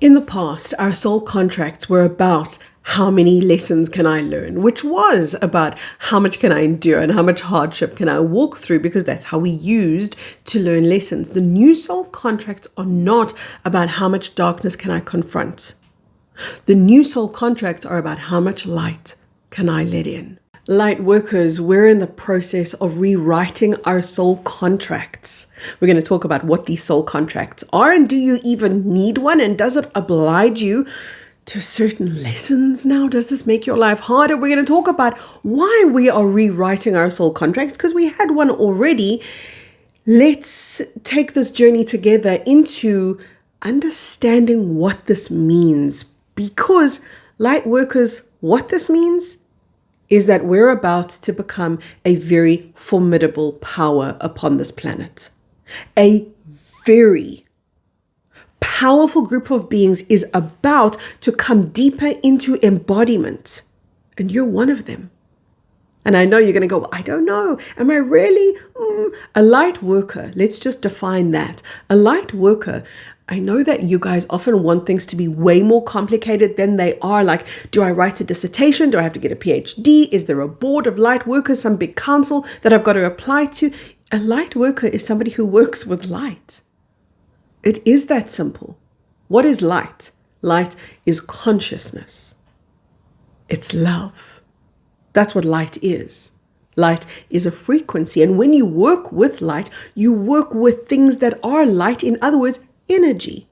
In the past, our soul contracts were about how many lessons can I learn, which was about how much can I endure and how much hardship can I walk through, because that's how we used to learn lessons. The new soul contracts are not about how much darkness can I confront. The new soul contracts are about how much light can I let in. Lightworkers, we're in the process of rewriting our soul contracts. We're going to talk about what these soul contracts are, and do you even need one? And does it oblige you to certain lessons now? Does this make your life harder? We're going to talk about why we are rewriting our soul contracts, because we had one already. Let's take this journey together into understanding what this means, because Lightworkers, what this means is that we're about to become a very formidable power upon this planet. A very powerful group of beings is about to come deeper into embodiment. And you're one of them. And I know you're going to go, I don't know. Am I really? A light worker, let's just define that. A light worker, I know that you guys often want things to be way more complicated than they are. Like, do I write a dissertation? Do I have to get a PhD? Is there a board of light workers, some big council that I've got to apply to? A light worker is somebody who works with light. It is that simple. What is light? Light is consciousness. It's love. That's what light is. Light is a frequency. And when you work with light, you work with things that are light. In other words, energy.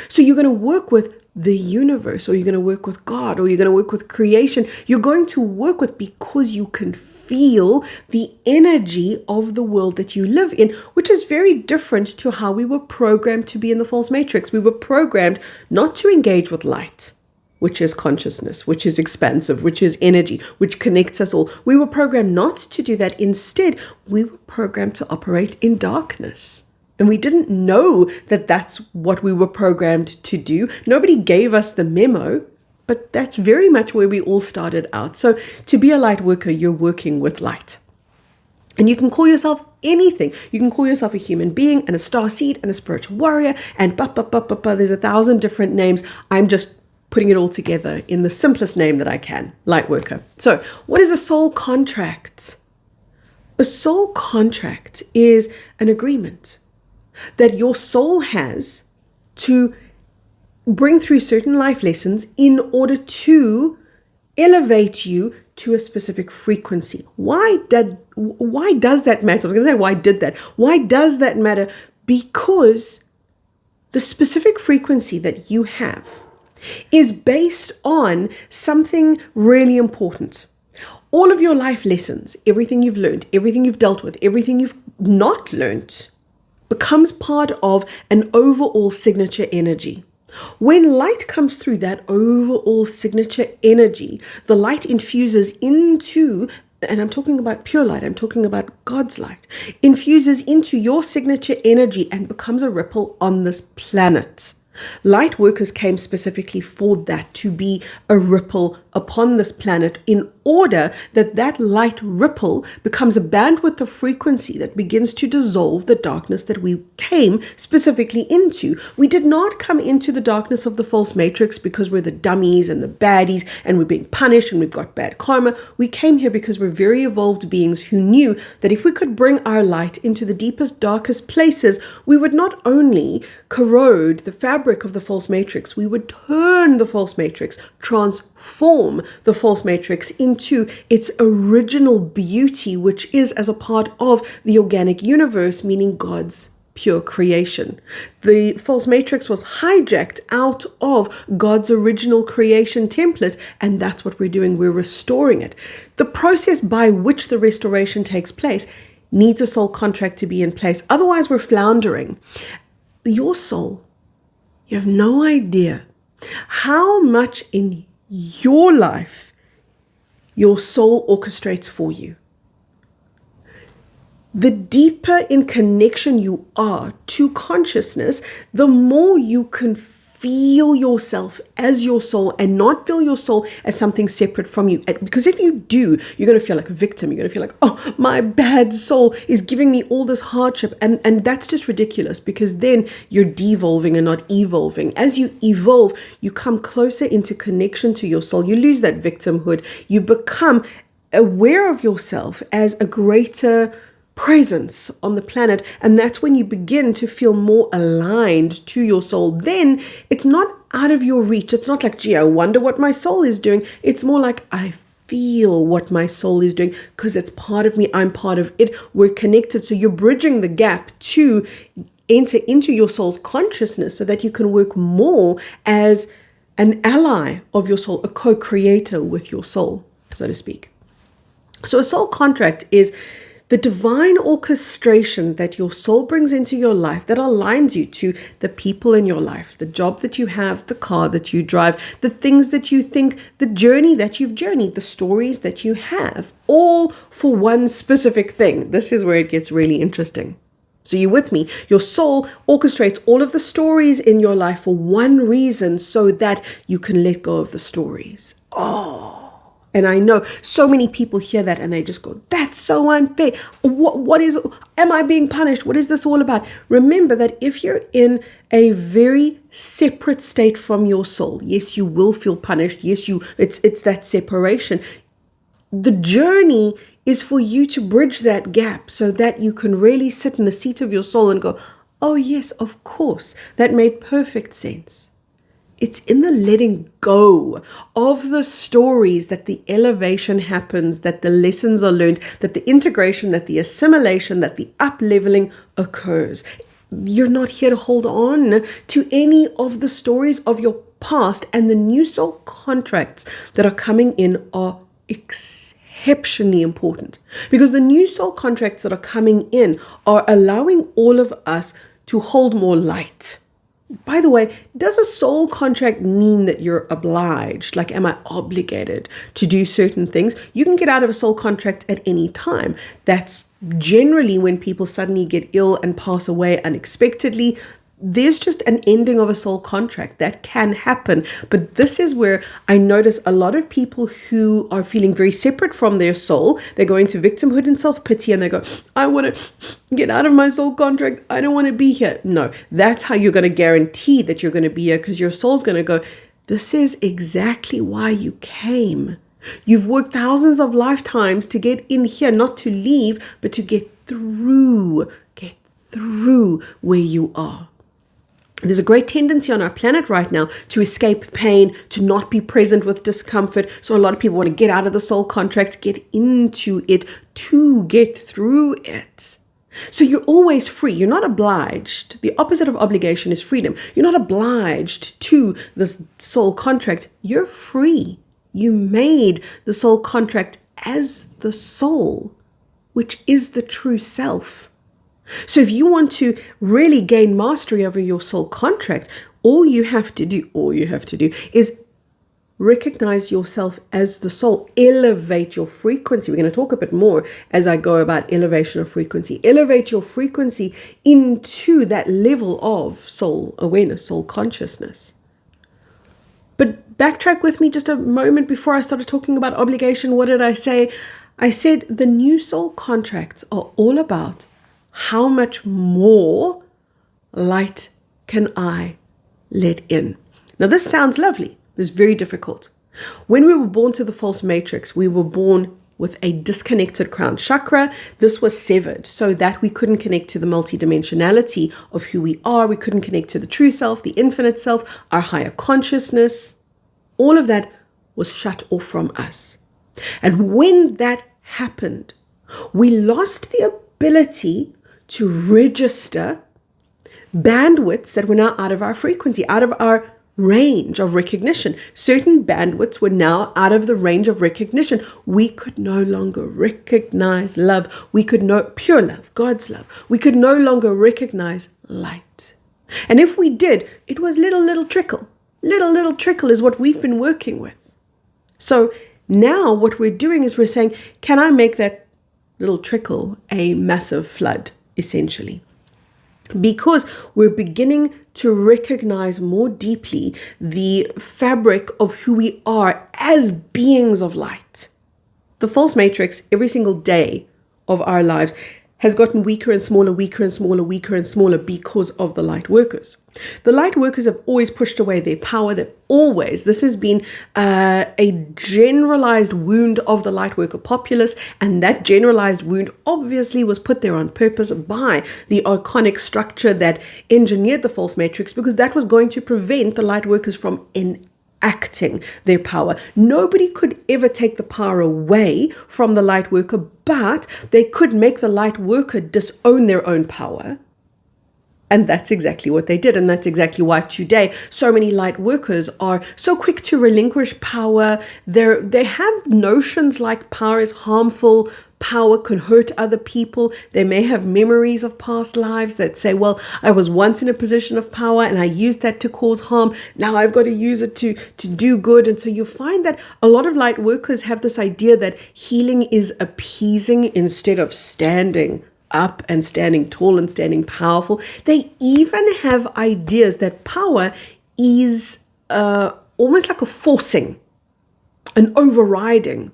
So you're going to work with the universe, or you're going to work with God, or you're going to work with creation. You're going to work with, because you can feel the energy of the world that you live in, which is very different to how we were programmed to be in the false matrix. We were programmed not to engage with light, which is consciousness, which is expansive, which is energy, which connects us all. We were programmed not to do that. Instead, we were programmed to operate in darkness. And we didn't know that that's what we were programmed to do. Nobody gave us the memo, but that's very much where we all started out. So to be a light worker, you're working with light. And you can call yourself anything. You can call yourself a human being and a star seed and a spiritual warrior and there's 1,000 different names. I'm just putting it all together in the simplest name that I can, light worker. So what is a soul contract? A soul contract is an agreement that your soul has to bring through certain life lessons in order to elevate you to a specific frequency. Why does that matter? I was going to say, why did that? Why does that matter? Because the specific frequency that you have is based on something really important. All of your life lessons, everything you've learned, everything you've dealt with, everything you've not learned, becomes part of an overall signature energy. When light comes through that overall signature energy, the light infuses into, and I'm talking about pure light, I'm talking about God's light, infuses into your signature energy and becomes a ripple on this planet. Light workers came specifically for that, to be a ripple upon this planet, in order that that light ripple becomes a bandwidth of frequency that begins to dissolve the darkness that we came specifically into. We did not come into the darkness of the false matrix because we're the dummies and the baddies and we're being punished and we've got bad karma. We came here because we're very evolved beings who knew that if we could bring our light into the deepest, darkest places, we would not only corrode the fabric of the false matrix, we would turn the false matrix, transform the false matrix into its original beauty, which is as a part of the organic universe, meaning God's pure creation. The false matrix was hijacked out of God's original creation template, and that's what we're doing. We're restoring it. The process by which the restoration takes place needs a soul contract to be in place. Otherwise, we're floundering. Your soul, you have no idea how much in your life your soul orchestrates for you. The deeper in connection you are to consciousness, the more you can feel yourself as your soul and not feel your soul as something separate from you. Because if you do, you're going to feel like a victim. You're going to feel like, oh, my bad soul is giving me all this hardship. And that's just ridiculous, because then you're devolving and not evolving. As you evolve, you come closer into connection to your soul. You lose that victimhood. You become aware of yourself as a greater presence on the planet, and that's when you begin to feel more aligned to your soul. Then it's not out of your reach. It's not like, gee, I wonder what my soul is doing. It's more like, I feel what my soul is doing because it's part of me. I'm part of it. We're connected. So you're bridging the gap to enter into your soul's consciousness so that you can work more as an ally of your soul, a co-creator with your soul, so to speak. So a soul contract is the divine orchestration that your soul brings into your life that aligns you to the people in your life, the job that you have, the car that you drive, the things that you think, the journey that you've journeyed, the stories that you have, all for one specific thing. This is where it gets really interesting. So you with me? Your soul orchestrates all of the stories in your life for one reason, so that you can let go of the stories. And I know so many people hear that and they just go, that's so unfair. Am I being punished? What is this all about? Remember that if you're in a very separate state from your soul, yes, you will feel punished. Yes, it's that separation. The journey is for you to bridge that gap so that you can really sit in the seat of your soul and go, oh yes, of course, that made perfect sense. It's in the letting go of the stories that the elevation happens, that the lessons are learned, that the integration, that the assimilation, that the up-leveling occurs. You're not here to hold on to any of the stories of your past, and the new soul contracts that are coming in are exceptionally important, because the new soul contracts that are coming in are allowing all of us to hold more light. By the way, does a soul contract mean that you're obliged? Like, am I obligated to do certain things? You can get out of a soul contract at any time. That's generally when people suddenly get ill and pass away unexpectedly. There's just an ending of a soul contract that can happen. But this is where I notice a lot of people who are feeling very separate from their soul. They go into victimhood and self-pity and they go, I want to get out of my soul contract. I don't want to be here. No, that's how you're going to guarantee that you're going to be here, because your soul's going to go, this is exactly why you came. You've worked thousands of lifetimes to get in here, not to leave, but to get through where you are. There's a great tendency on our planet right now to escape pain, to not be present with discomfort. So a lot of people want to get out of the soul contract, get into it, to get through it. So you're always free. You're not obliged. The opposite of obligation is freedom. You're not obliged to this soul contract. You're free. You made the soul contract as the soul, which is the true self. So if you want to really gain mastery over your soul contract, all you have to do is recognize yourself as the soul. Elevate your frequency. We're going to talk a bit more as I go about elevation of frequency. Elevate your frequency into that level of soul awareness, soul consciousness. But backtrack with me just a moment before I started talking about obligation. What did I say? I said the new soul contracts are all about how much more light can I let in? Now, this sounds lovely. It's very difficult. When we were born to the false matrix, we were born with a disconnected crown chakra. This was severed so that we couldn't connect to the multidimensionality of who we are. We couldn't connect to the true self, the infinite self, our higher consciousness. All of that was shut off from us. And when that happened, we lost the ability to register bandwidths that were now out of our frequency, out of our range of recognition. Certain bandwidths were now out of the range of recognition. We could no longer recognize love. We could know pure love, God's love. We could no longer recognize light. And if we did, it was little trickle. Little trickle is what we've been working with. So now what we're doing is we're saying, can I make that little trickle a massive flood, essentially? because we're beginning to recognize more deeply the fabric of who we are as beings of light. The false matrix, every single day of our lives, has gotten weaker and smaller, weaker and smaller, weaker and smaller because of the light workers. The light workers have always pushed away their power. This has been a generalized wound of the light worker populace, and that generalized wound obviously was put there on purpose by the archonic structure that engineered the false matrix, because that was going to prevent the light workers from enacting their power. Nobody could ever take the power away from the light worker, but they could make the light worker disown their own power. And that's exactly what they did. And that's exactly why today so many light workers are so quick to relinquish power. They have notions like power is harmful, power can hurt other people. They may have memories of past lives that say, well, I was once in a position of power and I used that to cause harm. Now I've got to use it to do good. And so you find that a lot of light workers have this idea that healing is appeasing instead of standing up and standing tall and standing powerful. They even have ideas that power is almost like a forcing, an overriding.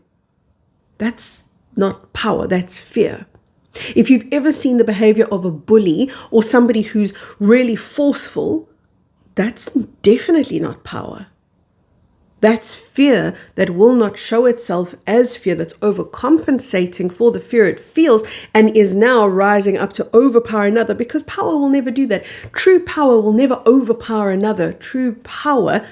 That's not power, that's fear. If you've ever seen the behavior of a bully or somebody who's really forceful, that's definitely not power. That's fear that will not show itself as fear, that's overcompensating for the fear it feels and is now rising up to overpower another, because power will never do that. True power will never overpower another. True power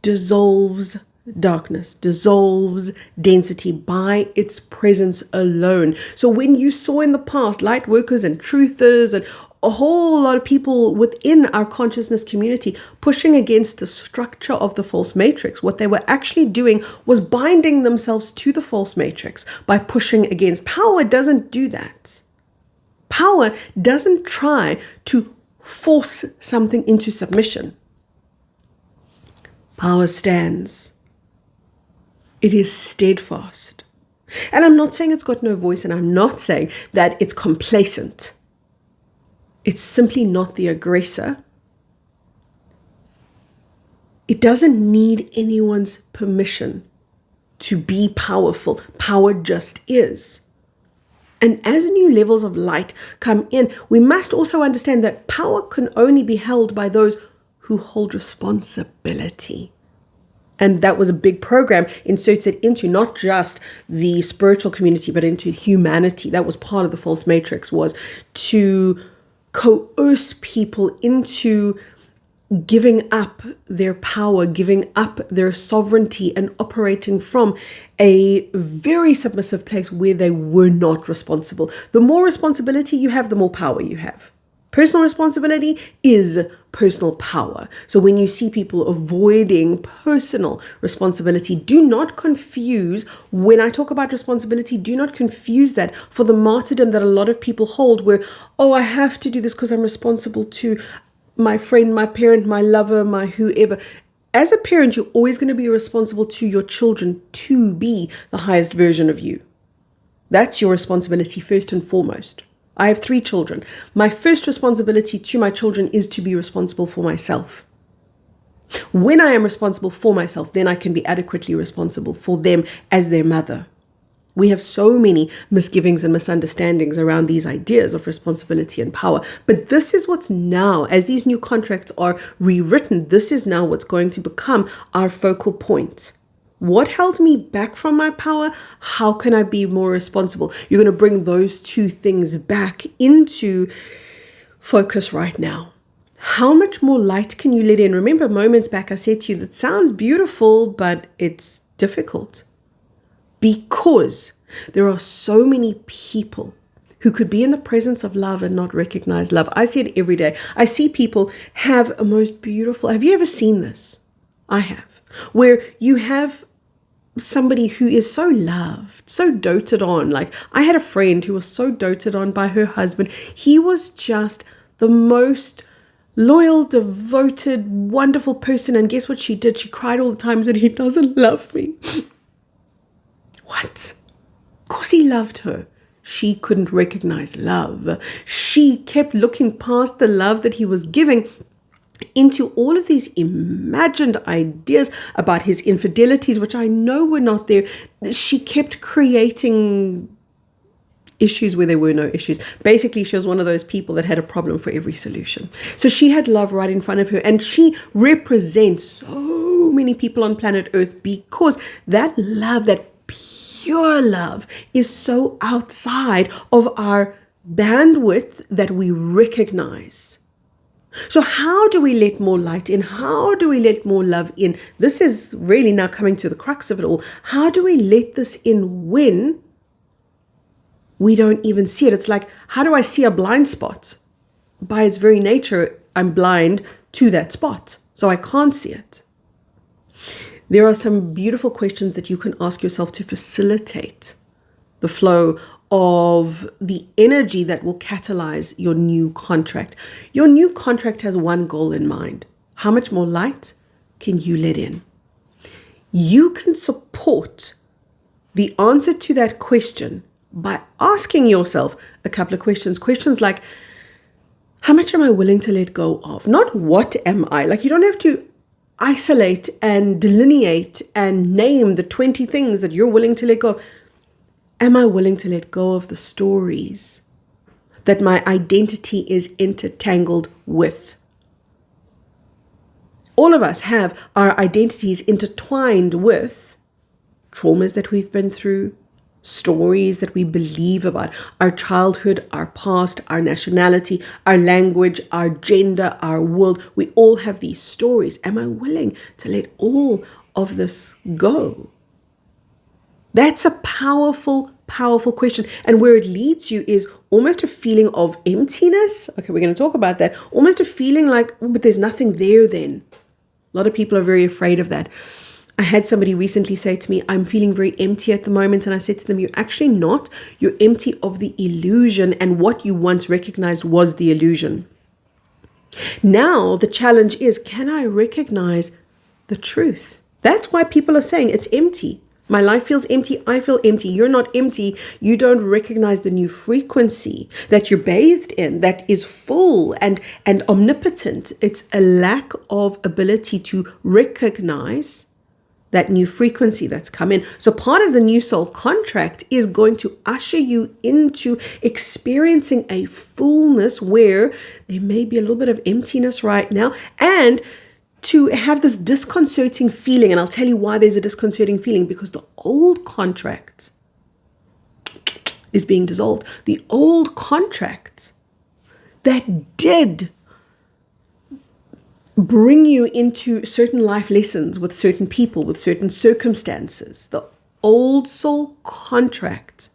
dissolves darkness, dissolves density by its presence alone. So when you saw in the past light workers and truthers and a whole lot of people within our consciousness community pushing against the structure of the false matrix, what they were actually doing was binding themselves to the false matrix by pushing against. Power doesn't do that. Power doesn't try to force something into submission. Power stands. It is steadfast. And I'm not saying it's got no voice, and I'm not saying that it's complacent. It's simply not the aggressor. It doesn't need anyone's permission to be powerful. Power just is. And as new levels of light come in, we must also understand that power can only be held by those who hold responsibility. And that was a big program inserted into not just the spiritual community, but into humanity. That was part of the false matrix, was to coerce people into giving up their power, giving up their sovereignty, and operating from a very submissive place where they were not responsible. The more responsibility you have, the more power you have. Personal responsibility is personal power. So when you see people avoiding personal responsibility, do not confuse, when I talk about responsibility, do not confuse that for the martyrdom that a lot of people hold, where, oh, I have to do this because I'm responsible to my friend, my parent, my lover, my whoever. As a parent, you're always going to be responsible to your children to be the highest version of you. That's your responsibility first and foremost. I have 3 children. My first responsibility to my children is to be responsible for myself. When I am responsible for myself, then I can be adequately responsible for them as their mother. We have so many misgivings and misunderstandings around these ideas of responsibility and power. But this is what's now, as these new contracts are rewritten, this is now what's going to become our focal point. What held me back from my power? How can I be more responsible? You're going to bring those 2 things back into focus right now. How much more light can you let in? Remember moments back I said to you, that sounds beautiful, but it's difficult. Because there are so many people who could be in the presence of love and not recognize love. I see it every day. I see people have a most beautiful, have you ever seen this? I have. Where you have somebody who is so loved, so doted on. Like, I had a friend who was so doted on by her husband. He was just the most loyal, devoted, wonderful person. And guess what she did? She cried all the time and said, he doesn't love me. What? Of course he loved her. she couldn't recognize love. She kept looking past the love that he was giving into all of these imagined ideas about his infidelities, which I know were not there. She kept creating issues where there were no issues. Basically, she was one of those people that had a problem for every solution. So she had love right in front of her, and she represents so many people on planet Earth because that love, that pure love, is so outside of our bandwidth that we recognize. So how do we let more light in? How do we let more love in? This is really now coming to the crux of it all. How do we let this in when we don't even see it? It's like, how do I see a blind spot? By its very nature, I'm blind to that spot, so I can't see it. There are some beautiful questions that you can ask yourself to facilitate the flow of the energy that will catalyze your new contract. Your new contract has one goal in mind. How much more light can you let in? You can support the answer to that question by asking yourself a couple of questions. Questions like, how much am I willing to let go of? Not what am I? Like, you don't have to isolate and delineate and name the 20 things that you're willing to let go of. Am I willing to let go of the stories that my identity is intertangled with? All of us have our identities intertwined with traumas that we've been through, stories that we believe about our childhood, our past, our nationality, our language, our gender, our world. We all have these stories. Am I willing to let all of this go? That's a powerful, powerful question. And where it leads you is almost a feeling of emptiness. Okay, we're going to talk about that. Almost a feeling like, oh, but there's nothing there then. A lot of people are very afraid of that. I had somebody recently say to me, I'm feeling very empty at the moment. And I said to them, you're actually not. You're empty of the illusion. And what you once recognized was the illusion. Now the challenge is, can I recognize the truth? That's why people are saying it's empty. My life feels empty. I feel empty. You're not empty. You don't recognize the new frequency that you're bathed in that is full and omnipotent. It's a lack of ability to recognize that new frequency that's come in. So part of the new soul contract is going to usher you into experiencing a fullness where there may be a little bit of emptiness right now, and to have this disconcerting feeling. And I'll tell you why there's a disconcerting feeling, because the old contract is being dissolved. The old contract that did bring you into certain life lessons with certain people, with certain circumstances, the old soul contract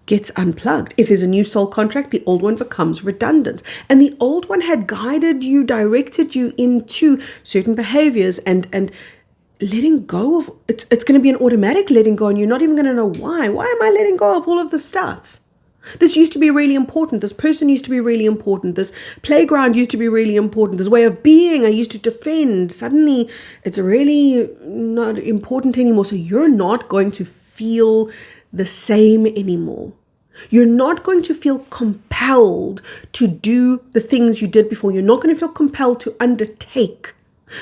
gets unplugged. If there's a new soul contract, the old one becomes redundant. And the old one had guided you, directed you into certain behaviors and letting go of, it's going to be an automatic letting go, and you're not even going to know why. Why am I letting go of all of this stuff? This used to be really important. This person used to be really important. This playground used to be really important. This way of being I used to defend. Suddenly, it's really not important anymore. So you're not going to feel the same anymore. You're not going to feel compelled to do the things you did before. You're not going to feel compelled to undertake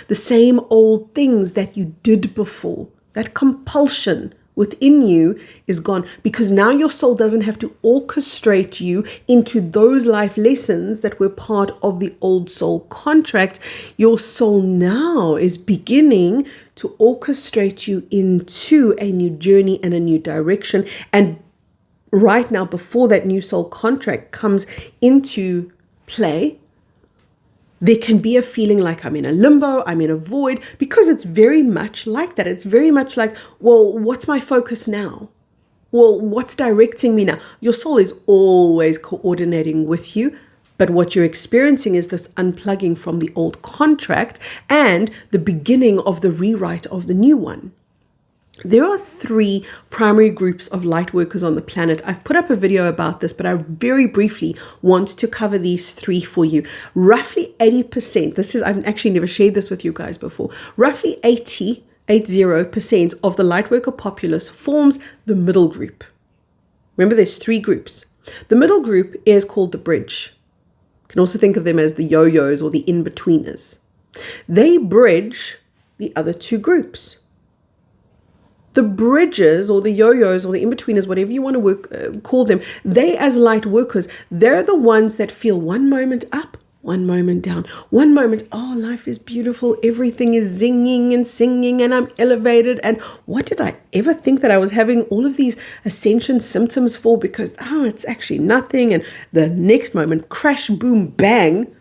the same old things that you did before. That compulsion within you is gone, because now your soul doesn't have to orchestrate you into those life lessons that were part of the old soul contract. Your soul now is beginning to orchestrate you into a new journey and a new direction. And right now, before that new soul contract comes into play, there can be a feeling like I'm in a limbo, I'm in a void, because it's very much like that. It's very much like, well, what's my focus now? Well, what's directing me now? Your soul is always coordinating with you, but what you're experiencing is this unplugging from the old contract and the beginning of the rewrite of the new one. There are 3 primary groups of light workers on the planet. I've put up a video about this, but I very briefly want to cover these 3 for you. Roughly 80%, I've actually never shared this with you guys before. Roughly 80% of the light worker populace forms the middle group. Remember, there's 3 groups. The middle group is called the bridge. You can also think of them as the yo-yos or the in-betweeners. They bridge the other 2 groups. The bridges or the yo-yos or the in-betweeners, whatever you want to call them, they as light workers, they're the ones that feel one moment up, one moment down, one moment, oh, life is beautiful, everything is zinging and singing and I'm elevated. And what did I ever think that I was having all of these ascension symptoms for? Because, it's actually nothing. And the next moment, crash, boom, bang.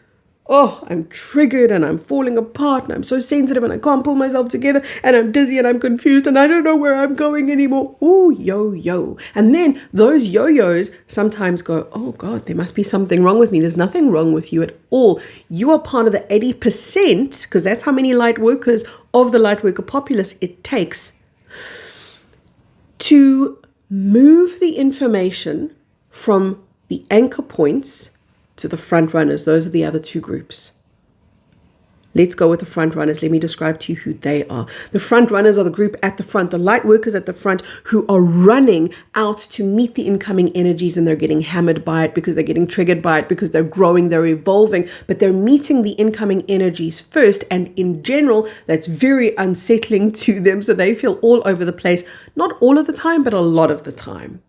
Oh, I'm triggered and I'm falling apart and I'm so sensitive and I can't pull myself together and I'm dizzy and I'm confused and I don't know where I'm going anymore. Ooh, yo-yo. And then those yo-yos sometimes go, oh God, there must be something wrong with me. There's nothing wrong with you at all. You are part of the 80%, because that's how many light workers of the light worker populace it takes to move the information from the anchor points to the front runners. Those are the other 2 groups. Let's go with the front runners. Let me describe to you who they are. The front runners are the group at the front, the light workers at the front who are running out to meet the incoming energies, and they're getting hammered by it because they're getting triggered by it because they're growing, they're evolving, but they're meeting the incoming energies first. And in general, that's very unsettling to them. So they feel all over the place, not all of the time, but a lot of the time.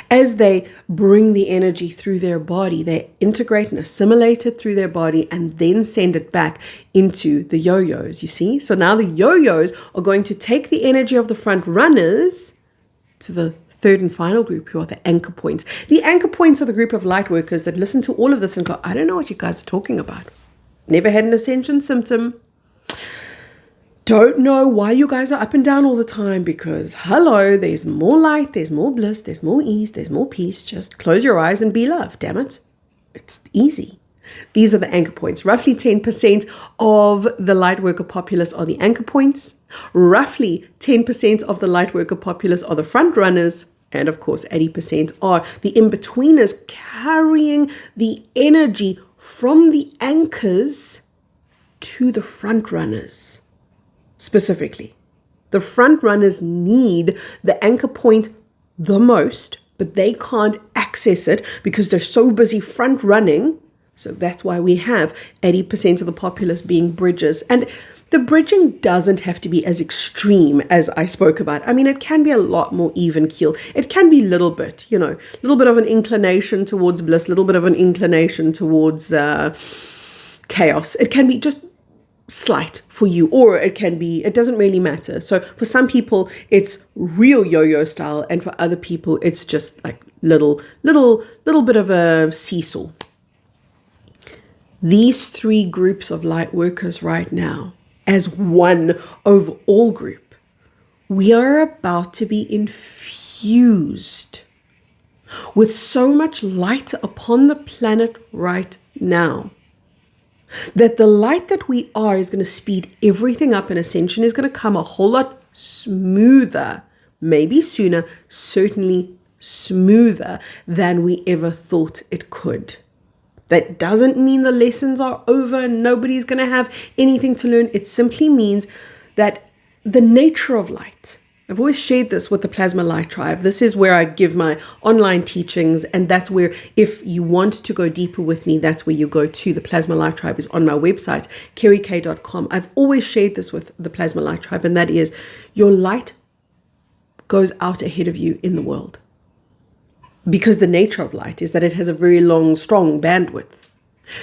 As they bring the energy through their body, they integrate and assimilate it through their body and then send it back into the yo-yos, you see? So now the yo-yos are going to take the energy of the front runners to the 3rd and final group, who are the anchor points. The anchor points are the group of light workers that listen to all of this and go, I don't know what you guys are talking about. Never had an ascension symptom. Don't know why you guys are up and down all the time, because hello, there's more light, there's more bliss, there's more ease, there's more peace. Just close your eyes and be love, damn it. It's easy. These are the anchor points. Roughly 10% of the light worker populace are the anchor points. Roughly 10% of the light worker populace are the front runners. And of course, 80% are the in-betweeners, carrying the energy from the anchors to the front runners. Specifically, the front runners need the anchor point the most, but they can't access it because they're so busy front running. So that's why we have 80% of the populace being bridges. And the bridging doesn't have to be as extreme as I spoke about. I mean, it can be a lot more even keel. It can be a little bit, a little bit of an inclination towards bliss, a little bit of an inclination towards chaos. It can be just slight for you, or it can be, it doesn't really matter. So for some people it's real yo-yo style, and for other people it's just like little bit of a seesaw. These 3 groups of light workers right now, as one overall group, we are about to be infused with so much light upon the planet right now that the light that we are is going to speed everything up, and ascension is going to come a whole lot smoother, maybe sooner, certainly smoother than we ever thought it could. That doesn't mean the lessons are over and nobody's going to have anything to learn. It simply means that the nature of light, I've always shared this with the Plasma Light Tribe. This is where I give my online teachings, and that's where, if you want to go deeper with me, that's where you go to. The Plasma Light Tribe is on my website, kerrykay.com. I've always shared this with the Plasma Light Tribe, and that is, your light goes out ahead of you in the world. Because the nature of light is that it has a very long, strong bandwidth.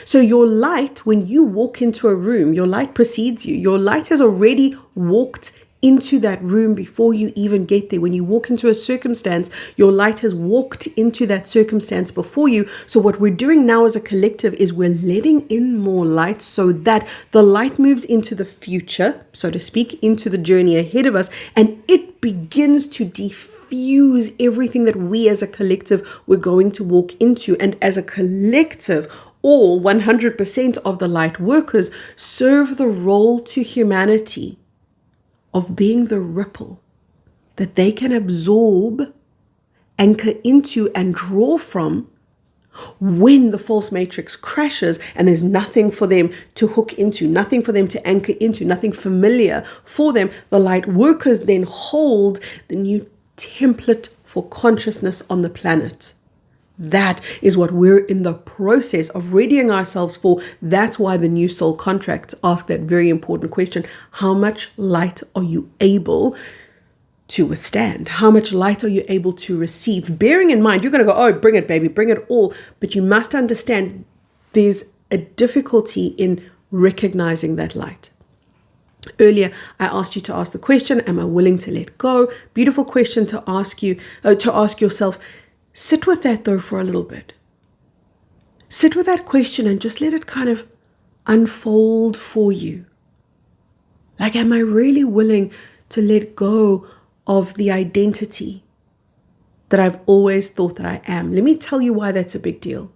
So your light, when you walk into a room, your light precedes you. Your light has already walked into that room before you even get there. When you walk into a circumstance, your light has walked into that circumstance before you. So what we're doing now as a collective is we're letting in more light so that the light moves into the future, so to speak, into the journey ahead of us, and it begins to diffuse everything that we as a collective we're going to walk into. And as a collective, all 100% of the light workers serve the role to humanity of being the ripple that they can absorb, anchor into, and draw from when the false matrix crashes and there's nothing for them to hook into, nothing for them to anchor into, nothing familiar for them. The light workers then hold the new template for consciousness on the planet. That is what we're in the process of readying ourselves for. That's why the new soul contracts ask that very important question. How much light are you able to withstand? How much light are you able to receive? Bearing in mind, you're going to go, oh, bring it, baby, bring it all. But you must understand there's a difficulty in recognizing that light. Earlier, I asked you to ask the question, am I willing to let go? Beautiful question to ask you, to ask yourself. Sit with that though for a little bit. Sit with that question and just let it kind of unfold for you. Like, am I really willing to let go of the identity that I've always thought that I am? Let me tell you why that's a big deal.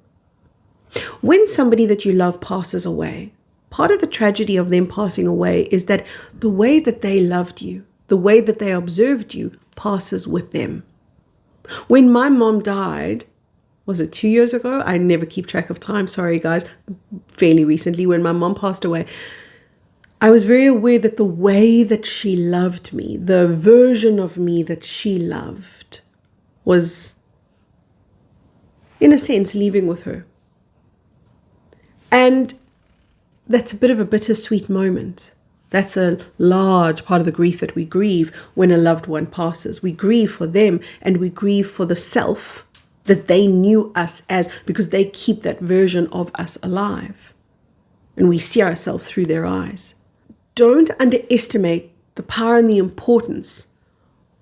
When somebody that you love passes away, part of the tragedy of them passing away is that the way that they loved you, the way that they observed you, passes with them. When my mom died, was it 2 years ago? I never keep track of time. Sorry, guys. Fairly recently, when my mom passed away, I was very aware that the way that she loved me, the version of me that she loved, was, in a sense, leaving with her. And that's a bit of a bittersweet moment. That's a large part of the grief that we grieve when a loved one passes. We grieve for them and we grieve for the self that they knew us as, because they keep that version of us alive. And we see ourselves through their eyes. Don't underestimate the power and the importance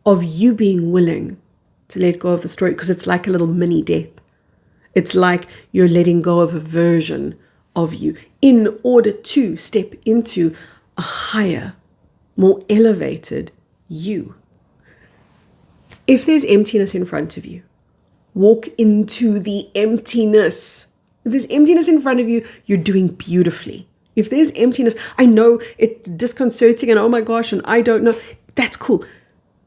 of you being willing to let go of the story, because it's like a little mini death. It's like you're letting go of a version of you in order to step into a higher, more elevated you. If there's emptiness in front of you, walk into the emptiness. If there's emptiness in front of you, you're doing beautifully. If there's emptiness, I know it's disconcerting and oh my gosh, and I don't know. That's cool.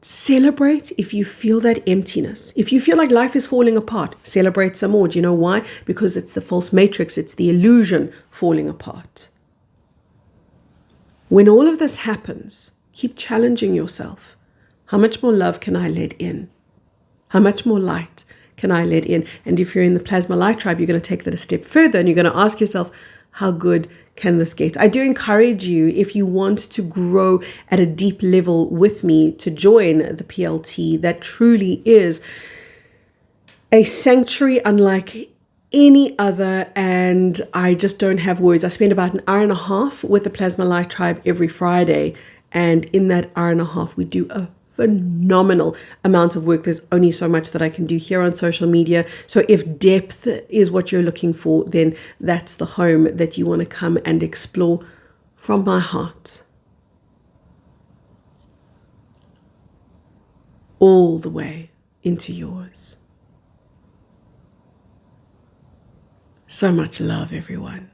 Celebrate if you feel that emptiness. If you feel like life is falling apart, celebrate some more. Do you know why? Because it's the false matrix. It's the illusion falling apart. When all of this happens, keep challenging yourself. How much more love can I let in? How much more light can I let in? And if you're in the plasma light tribe, you're going to take that a step further and you're going to ask yourself, how good can this get? I do encourage you, if you want to grow at a deep level with me, to join the PLT. That truly is a sanctuary unlike any other, and I just don't have words. I spend about an hour and a half with the Plasma Light Tribe every Friday, and in that hour and a half we do a phenomenal amount of work. There's only so much that I can do here on social media, so if depth is what you're looking for, then that's the home that you want to come and explore from my heart all the way into yours. So much love, everyone.